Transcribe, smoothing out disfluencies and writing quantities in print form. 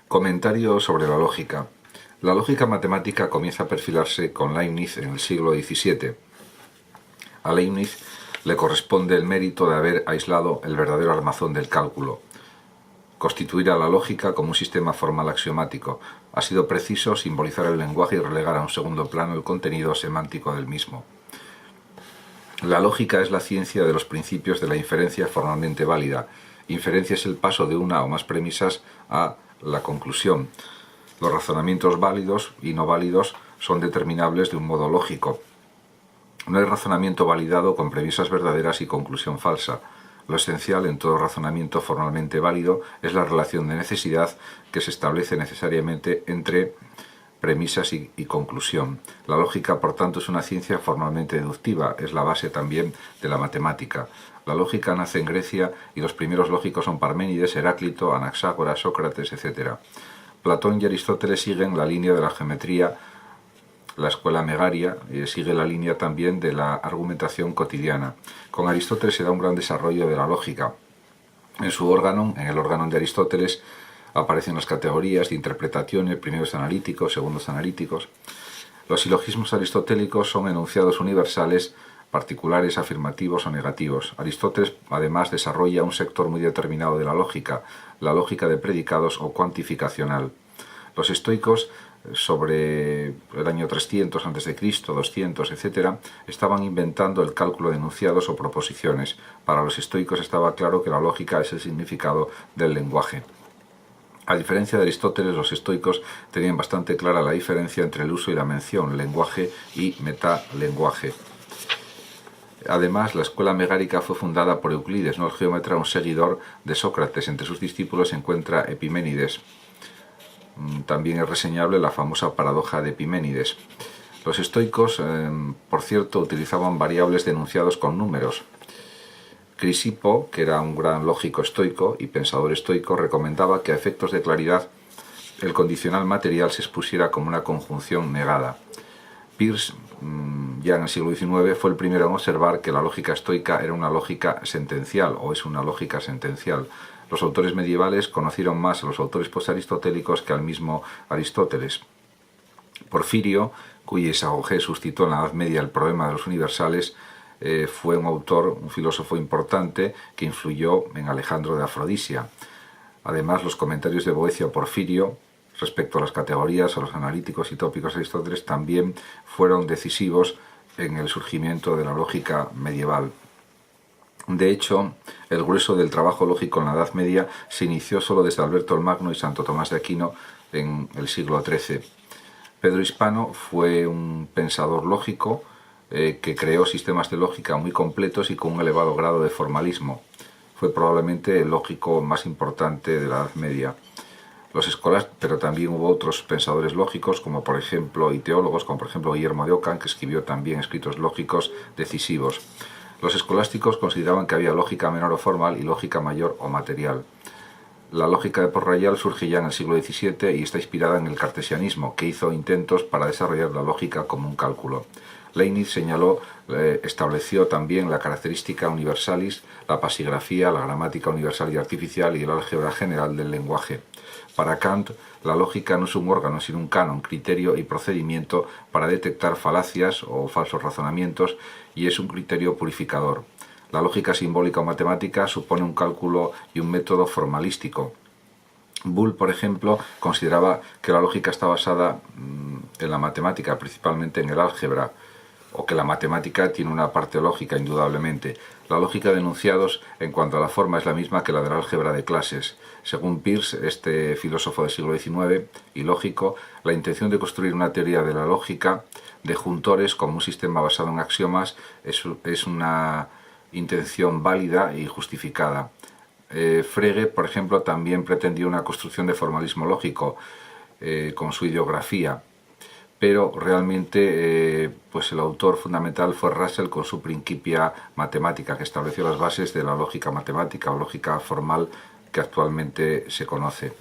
Comentario sobre la lógica. La lógica matemática comienza a perfilarse con Leibniz en el siglo XVII. A Leibniz le corresponde el mérito de haber aislado el verdadero armazón del cálculo, constituir a la lógica como un sistema formal axiomático. Ha sido preciso simbolizar el lenguaje y relegar a un segundo plano el contenido semántico del mismo. La lógica es la ciencia de los principios de la inferencia formalmente válida. Inferencia es el paso de una o más premisas a la conclusión. Los razonamientos válidos y no válidos son determinables de un modo lógico. No hay razonamiento validado con premisas verdaderas y conclusión falsa. Lo esencial en todo razonamiento formalmente válido es la relación de necesidad que se establece necesariamente entre premisas y conclusión. La lógica, por tanto, es una ciencia formalmente deductiva, es la base también de la matemática. La lógica nace en Grecia y los primeros lógicos son Parménides, Heráclito, Anaxágoras, Sócrates, etc. Platón y Aristóteles siguen la línea de la geometría, la escuela megaria, sigue la línea también de la argumentación cotidiana. Con Aristóteles se da un gran desarrollo de la lógica. En su órgano, en el órgano de Aristóteles, aparecen las categorías de interpretaciones, primeros analíticos, segundos analíticos. Los silogismos aristotélicos son enunciados universales, particulares, afirmativos o negativos. Aristóteles además desarrolla un sector muy determinado de la lógica de predicados o cuantificacional. Los estoicos, sobre el año 300 a.C., 200, etc., estaban inventando el cálculo de enunciados o proposiciones. Para los estoicos estaba claro que la lógica es el significado del lenguaje. A diferencia de Aristóteles, los estoicos tenían bastante clara la diferencia entre el uso y la mención, lenguaje y metalenguaje. Además, la escuela megárica fue fundada por Euclides, no el geómetra, un seguidor de Sócrates. Entre sus discípulos se encuentra Epiménides. También es reseñable la famosa paradoja de Epiménides. Los estoicos, por cierto, utilizaban variables de enunciados con números. Crisipo, que era un gran lógico estoico y pensador estoico, recomendaba que a efectos de claridad el condicional material se expusiera como una conjunción negada. Peirce, ya en el siglo XIX, fue el primero en observar que la lógica estoica era una lógica sentencial, o es una lógica sentencial. Los autores medievales conocieron más a los autores postaristotélicos que al mismo Aristóteles. Porfirio, cuya isagogé suscitó en la Edad Media el problema de los universales, fue un autor, un filósofo importante que influyó en Alejandro de Afrodisia. Además, los comentarios de Boecio a Porfirio respecto a las categorías, a los analíticos y tópicos de Aristóteles también fueron decisivos en el surgimiento de la lógica medieval. De hecho, el grueso del trabajo lógico en la Edad Media se inició solo desde Alberto el Magno y Santo Tomás de Aquino en el siglo XIII. Pedro Hispano fue un pensador lógico que creó sistemas de lógica muy completos y con un elevado grado de formalismo. Fue probablemente el lógico más importante de la Edad Media. Pero también hubo otros pensadores lógicos, como por ejemplo, y teólogos, como por ejemplo Guillermo de Ockham, que escribió también escritos lógicos decisivos. Los escolásticos consideraban que había lógica menor o formal y lógica mayor o material. La lógica de Port-Royal surge ya en el siglo XVII y está inspirada en el cartesianismo, que hizo intentos para desarrollar la lógica como un cálculo. Leibniz estableció también la característica universalis, la pasigrafía, la gramática universal y artificial y el álgebra general del lenguaje. Para Kant, la lógica no es un órgano, sino un canon, criterio y procedimiento para detectar falacias o falsos razonamientos, y es un criterio purificador. La lógica simbólica o matemática supone un cálculo y un método formalístico. Boole, por ejemplo, consideraba que la lógica está basada en la matemática, principalmente en el álgebra, o que la matemática tiene una parte lógica, indudablemente. La lógica de enunciados, en cuanto a la forma, es la misma que la del álgebra de clases. Según Peirce, este filósofo del siglo XIX y lógico, la intención de construir una teoría de la lógica de juntores como un sistema basado en axiomas es una intención válida y justificada. Frege, por ejemplo, también pretendió una construcción de formalismo lógico con su ideografía, pero realmente pues el autor fundamental fue Russell con su Principia Mathematica, que estableció las bases de la lógica matemática o lógica formal que actualmente se conoce.